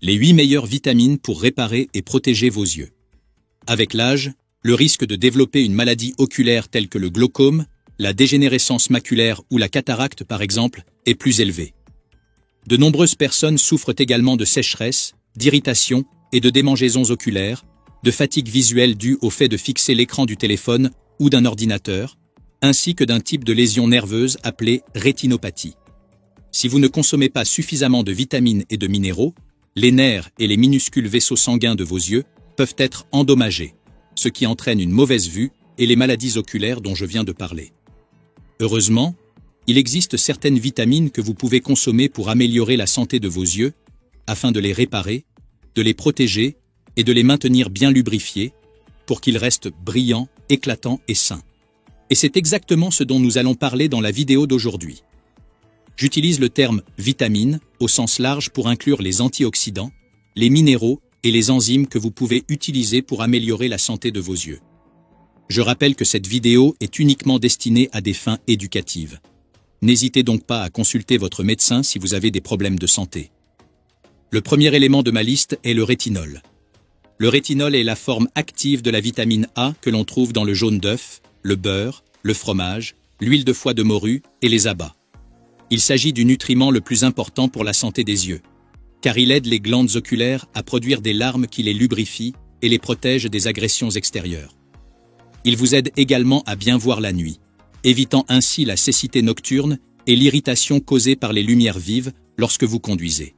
Les 8 meilleures vitamines pour réparer et protéger vos yeux. Avec l'âge, le risque de développer une maladie oculaire telle que le glaucome, la dégénérescence maculaire ou la cataracte par exemple, est plus élevé. De nombreuses personnes souffrent également de sécheresse, d'irritation et de démangeaisons oculaires, de fatigue visuelle due au fait de fixer l'écran du téléphone ou d'un ordinateur, ainsi que d'un type de lésion nerveuse appelée rétinopathie. Si vous ne consommez pas suffisamment de vitamines et de minéraux, les nerfs et les minuscules vaisseaux sanguins de vos yeux peuvent être endommagés, ce qui entraîne une mauvaise vue et les maladies oculaires dont je viens de parler. Heureusement, il existe certaines vitamines que vous pouvez consommer pour améliorer la santé de vos yeux, afin de les réparer, de les protéger et de les maintenir bien lubrifiés, pour qu'ils restent brillants, éclatants et sains. Et c'est exactement ce dont nous allons parler dans la vidéo d'aujourd'hui. J'utilise le terme « vitamine » au sens large pour inclure les antioxydants, les minéraux et les enzymes que vous pouvez utiliser pour améliorer la santé de vos yeux. Je rappelle que cette vidéo est uniquement destinée à des fins éducatives. N'hésitez donc pas à consulter votre médecin si vous avez des problèmes de santé. Le premier élément de ma liste est le rétinol. Le rétinol est la forme active de la vitamine A que l'on trouve dans le jaune d'œuf, le beurre, le fromage, l'huile de foie de morue et les abats. Il s'agit du nutriment le plus important pour la santé des yeux, car il aide les glandes oculaires à produire des larmes qui les lubrifient et les protègent des agressions extérieures. Il vous aide également à bien voir la nuit, évitant ainsi la cécité nocturne et l'irritation causée par les lumières vives lorsque vous conduisez.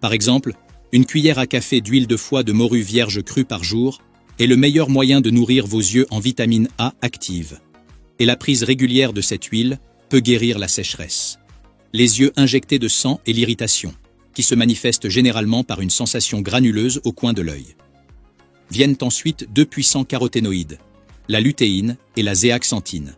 Par exemple, une cuillère à café d'huile de foie de morue vierge crue par jour est le meilleur moyen de nourrir vos yeux en vitamine A active. Et la prise régulière de cette huile peut guérir la sécheresse, les yeux injectés de sang et l'irritation, qui se manifeste généralement par une sensation granuleuse au coin de l'œil. Viennent ensuite 2 puissants caroténoïdes, la lutéine et la zéaxanthine.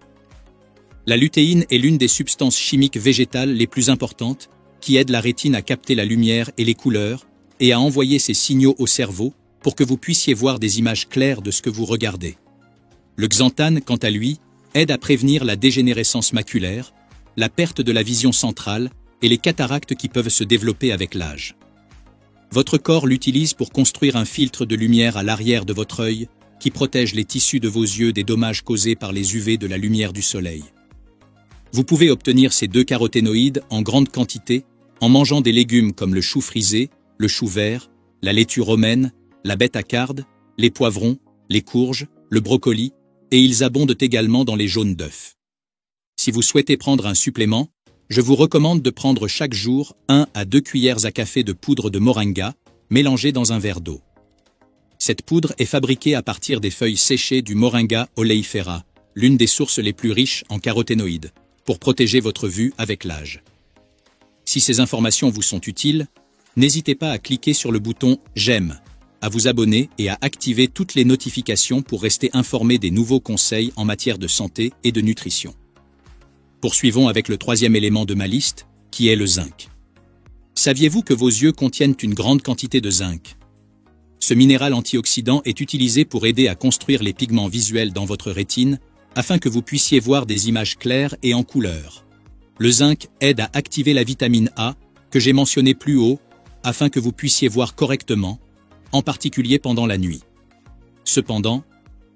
La lutéine est l'une des substances chimiques végétales les plus importantes qui aide la rétine à capter la lumière et les couleurs et à envoyer ces signaux au cerveau pour que vous puissiez voir des images claires de ce que vous regardez. Le xanthane, quant à lui, aide à prévenir la dégénérescence maculaire, la perte de la vision centrale et les cataractes qui peuvent se développer avec l'âge. Votre corps l'utilise pour construire un filtre de lumière à l'arrière de votre œil qui protège les tissus de vos yeux des dommages causés par les UV de la lumière du soleil. Vous pouvez obtenir ces 2 caroténoïdes en grande quantité en mangeant des légumes comme le chou frisé, le chou vert, la laitue romaine, la bêta-carde, les poivrons, les courges, le brocoli, et ils abondent également dans les jaunes d'œufs. Si vous souhaitez prendre un supplément, je vous recommande de prendre chaque jour 1 à 2 cuillères à café de poudre de moringa mélangée dans un verre d'eau. Cette poudre est fabriquée à partir des feuilles séchées du Moringa oleifera, l'une des sources les plus riches en caroténoïdes, pour protéger votre vue avec l'âge. Si ces informations vous sont utiles, n'hésitez pas à cliquer sur le bouton « J'aime », à vous abonner et à activer toutes les notifications pour rester informé des nouveaux conseils en matière de santé et de nutrition. Poursuivons avec le 3e élément de ma liste, qui est le zinc. Saviez-vous que vos yeux contiennent une grande quantité de zinc? Ce minéral antioxydant est utilisé pour aider à construire les pigments visuels dans votre rétine, afin que vous puissiez voir des images claires et en couleur. Le zinc aide à activer la vitamine A, que j'ai mentionnée plus haut, afin que vous puissiez voir correctement, en particulier pendant la nuit. Cependant,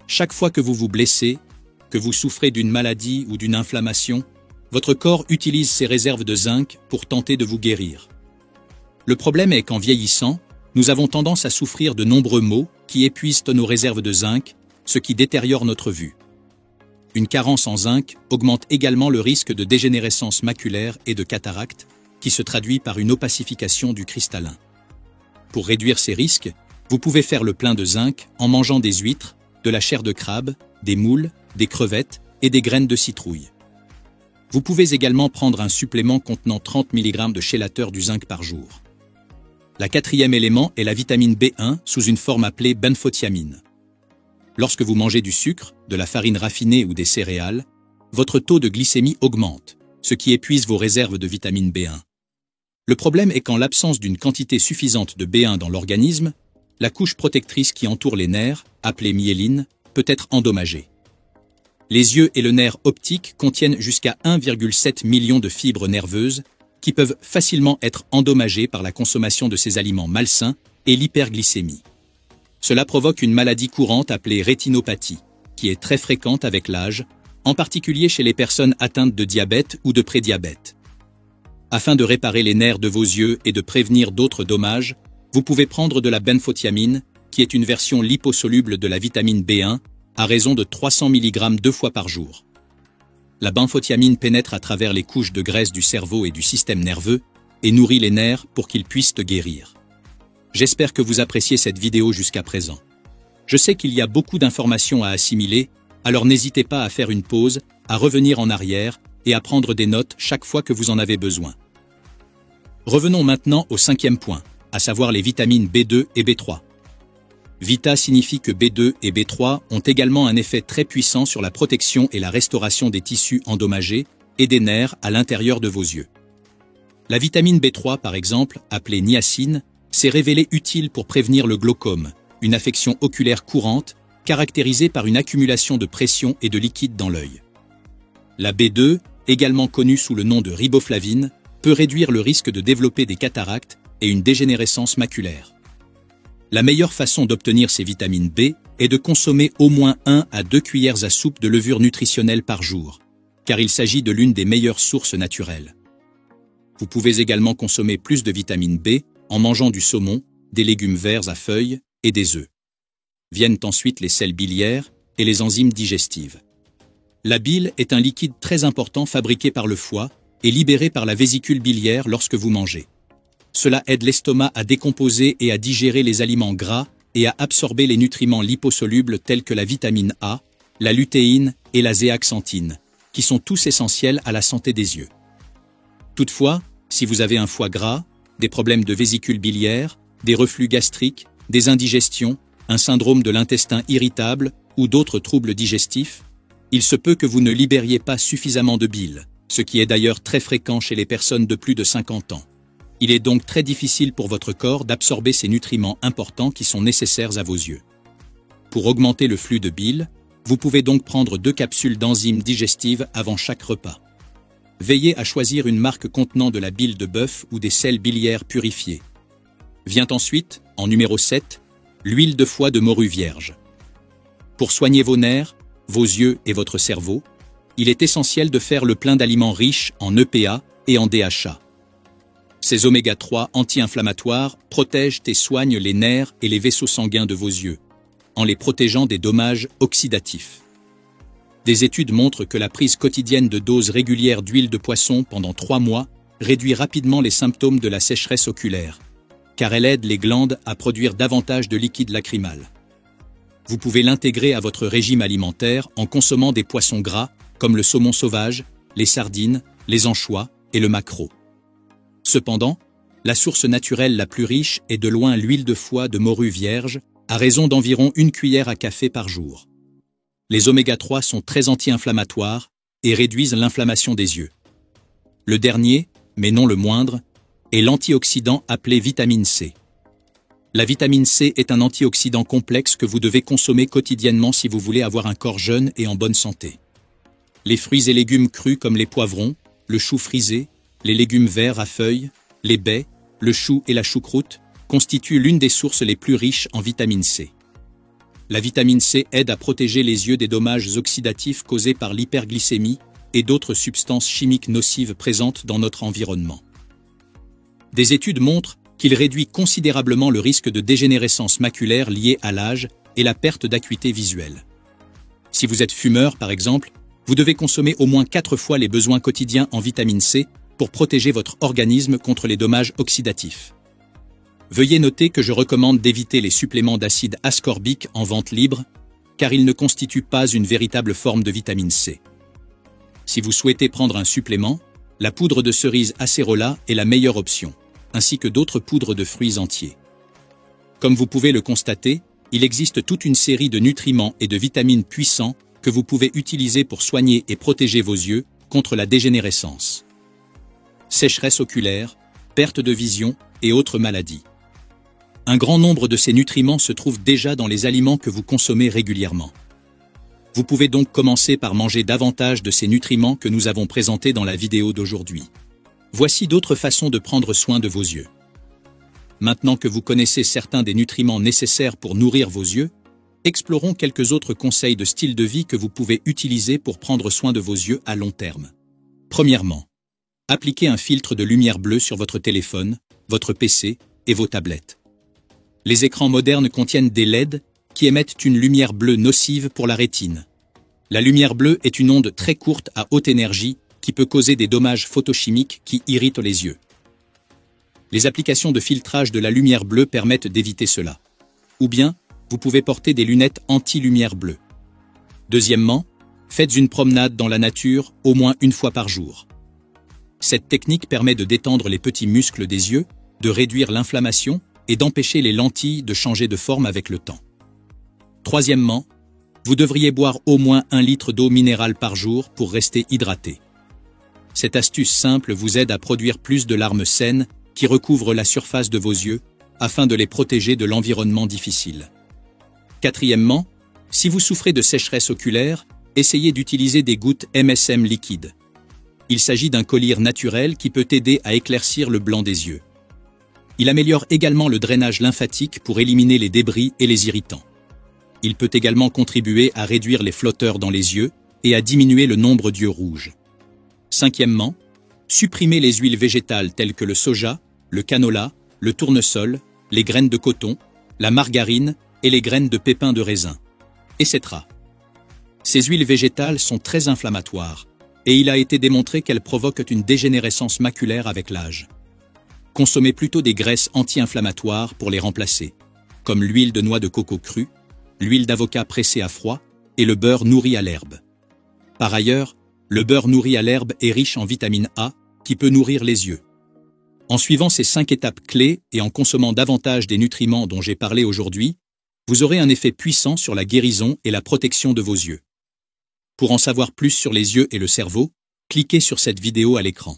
chaque fois que vous vous blessez, que vous souffrez d'une maladie ou d'une inflammation, votre corps utilise ses réserves de zinc pour tenter de vous guérir. Le problème est qu'en vieillissant, nous avons tendance à souffrir de nombreux maux qui épuisent nos réserves de zinc, ce qui détériore notre vue. Une carence en zinc augmente également le risque de dégénérescence maculaire et de cataracte, qui se traduit par une opacification du cristallin. Pour réduire ces risques, vous pouvez faire le plein de zinc en mangeant des huîtres, de la chair de crabe, des moules, des crevettes et des graines de citrouille. Vous pouvez également prendre un supplément contenant 30 mg de chélateur du zinc par jour. La 4e élément est la vitamine B1 sous une forme appelée benphotiamine. Lorsque vous mangez du sucre, de la farine raffinée ou des céréales, votre taux de glycémie augmente, ce qui épuise vos réserves de vitamine B1. Le problème est qu'en l'absence d'une quantité suffisante de B1 dans l'organisme, la couche protectrice qui entoure les nerfs, appelée myéline, peut être endommagée. Les yeux et le nerf optique contiennent jusqu'à 1,7 million de fibres nerveuses qui peuvent facilement être endommagés par la consommation de ces aliments malsains et l'hyperglycémie. Cela provoque une maladie courante appelée rétinopathie, qui est très fréquente avec l'âge, en particulier chez les personnes atteintes de diabète ou de prédiabète. Afin de réparer les nerfs de vos yeux et de prévenir d'autres dommages, vous pouvez prendre de la benphotiamine, qui est une version liposoluble de la vitamine B1, à raison de 300 mg 2 fois par jour. La benphotiamine pénètre à travers les couches de graisse du cerveau et du système nerveux et nourrit les nerfs pour qu'ils puissent guérir. J'espère que vous appréciez cette vidéo jusqu'à présent. Je sais qu'il y a beaucoup d'informations à assimiler, alors n'hésitez pas à faire une pause, à revenir en arrière et à prendre des notes chaque fois que vous en avez besoin. Revenons maintenant au 5e point, à savoir les vitamines B2 et B3. Vita signifie que B2 et B3 ont également un effet très puissant sur la protection et la restauration des tissus endommagés et des nerfs à l'intérieur de vos yeux. La vitamine B3, par exemple, appelée niacine, s'est révélée utile pour prévenir le glaucome, une affection oculaire courante caractérisée par une accumulation de pression et de liquide dans l'œil. La B2, également connue sous le nom de riboflavine, peut réduire le risque de développer des cataractes et une dégénérescence maculaire. La meilleure façon d'obtenir ces vitamines B est de consommer au moins 1 à 2 cuillères à soupe de levure nutritionnelle par jour, car il s'agit de l'une des meilleures sources naturelles. Vous pouvez également consommer plus de vitamine B en mangeant du saumon, des légumes verts à feuilles et des œufs. Viennent ensuite les sels biliaires et les enzymes digestives. La bile est un liquide très important fabriqué par le foie et libéré par la vésicule biliaire lorsque vous mangez. Cela aide l'estomac à décomposer et à digérer les aliments gras et à absorber les nutriments liposolubles tels que la vitamine A, la lutéine et la zéaxanthine, qui sont tous essentiels à la santé des yeux. Toutefois, si vous avez un foie gras, des problèmes de vésicule biliaire, des reflux gastriques, des indigestions, un syndrome de l'intestin irritable ou d'autres troubles digestifs, il se peut que vous ne libériez pas suffisamment de bile, ce qui est d'ailleurs très fréquent chez les personnes de plus de 50 ans. Il est donc très difficile pour votre corps d'absorber ces nutriments importants qui sont nécessaires à vos yeux. Pour augmenter le flux de bile, vous pouvez donc prendre 2 capsules d'enzymes digestives avant chaque repas. Veillez à choisir une marque contenant de la bile de bœuf ou des sels biliaires purifiés. Vient ensuite, en numéro 7, l'huile de foie de morue vierge. Pour soigner vos nerfs, vos yeux et votre cerveau, il est essentiel de faire le plein d'aliments riches en EPA et en DHA. Ces oméga 3 anti-inflammatoires protègent et soignent les nerfs et les vaisseaux sanguins de vos yeux, en les protégeant des dommages oxydatifs. Des études montrent que la prise quotidienne de doses régulières d'huile de poisson pendant 3 mois réduit rapidement les symptômes de la sécheresse oculaire, car elle aide les glandes à produire davantage de liquide lacrymal. Vous pouvez l'intégrer à votre régime alimentaire en consommant des poissons gras comme le saumon sauvage, les sardines, les anchois et le maquereau. Cependant, la source naturelle la plus riche est de loin l'huile de foie de morue vierge, à raison d'environ 1 cuillère à café par jour. Les oméga 3 sont très anti-inflammatoires et réduisent l'inflammation des yeux. Le dernier, mais non le moindre, est l'antioxydant appelé vitamine C. La vitamine C est un antioxydant complexe que vous devez consommer quotidiennement si vous voulez avoir un corps jeune et en bonne santé. Les fruits et légumes crus comme les poivrons, le chou frisé, les légumes verts à feuilles, les baies, le chou et la choucroute constituent l'une des sources les plus riches en vitamine C. La vitamine C aide à protéger les yeux des dommages oxydatifs causés par l'hyperglycémie et d'autres substances chimiques nocives présentes dans notre environnement. Des études montrent qu'il réduit considérablement le risque de dégénérescence maculaire liée à l'âge et la perte d'acuité visuelle. Si vous êtes fumeur, par exemple, vous devez consommer au moins 4 fois les besoins quotidiens en vitamine C pour protéger votre organisme contre les dommages oxydatifs. Veuillez noter que je recommande d'éviter les suppléments d'acide ascorbique en vente libre, car ils ne constituent pas une véritable forme de vitamine C. Si vous souhaitez prendre un supplément, la poudre de cerise acérola est la meilleure option, ainsi que d'autres poudres de fruits entiers. Comme vous pouvez le constater, il existe toute une série de nutriments et de vitamines puissants que vous pouvez utiliser pour soigner et protéger vos yeux contre la dégénérescence. Sécheresse oculaire, perte de vision et autres maladies. Un grand nombre de ces nutriments se trouvent déjà dans les aliments que vous consommez régulièrement. Vous pouvez donc commencer par manger davantage de ces nutriments que nous avons présentés dans la vidéo d'aujourd'hui. Voici d'autres façons de prendre soin de vos yeux. Maintenant que vous connaissez certains des nutriments nécessaires pour nourrir vos yeux, explorons quelques autres conseils de style de vie que vous pouvez utiliser pour prendre soin de vos yeux à long terme. Premièrement, appliquez un filtre de lumière bleue sur votre téléphone, votre PC et vos tablettes. Les écrans modernes contiennent des LED qui émettent une lumière bleue nocive pour la rétine. La lumière bleue est une onde très courte à haute énergie qui peut causer des dommages photochimiques qui irritent les yeux. Les applications de filtrage de la lumière bleue permettent d'éviter cela. Ou bien, vous pouvez porter des lunettes anti-lumière bleue. Deuxièmement, faites une promenade dans la nature au moins une fois par jour. Cette technique permet de détendre les petits muscles des yeux, de réduire l'inflammation et d'empêcher les lentilles de changer de forme avec le temps. Troisièmement, vous devriez boire au moins 1 litre d'eau minérale par jour pour rester hydraté. Cette astuce simple vous aide à produire plus de larmes saines qui recouvrent la surface de vos yeux afin de les protéger de l'environnement difficile. Quatrièmement, si vous souffrez de sécheresse oculaire, essayez d'utiliser des gouttes MSM liquides. Il s'agit d'un collyre naturel qui peut aider à éclaircir le blanc des yeux. Il améliore également le drainage lymphatique pour éliminer les débris et les irritants. Il peut également contribuer à réduire les flotteurs dans les yeux et à diminuer le nombre d'yeux rouges. Cinquièmement, supprimez les huiles végétales telles que le soja, le canola, le tournesol, les graines de coton, la margarine et les graines de pépins de raisin, etc. Ces huiles végétales sont très inflammatoires et il a été démontré qu'elles provoquent une dégénérescence maculaire avec l'âge. Consommez plutôt des graisses anti-inflammatoires pour les remplacer, comme l'huile de noix de coco crue, l'huile d'avocat pressée à froid et le beurre nourri à l'herbe. Par ailleurs, le beurre nourri à l'herbe est riche en vitamine A qui peut nourrir les yeux. En suivant ces 5 étapes clés et en consommant davantage des nutriments dont j'ai parlé aujourd'hui, vous aurez un effet puissant sur la guérison et la protection de vos yeux. Pour en savoir plus sur les yeux et le cerveau, cliquez sur cette vidéo à l'écran.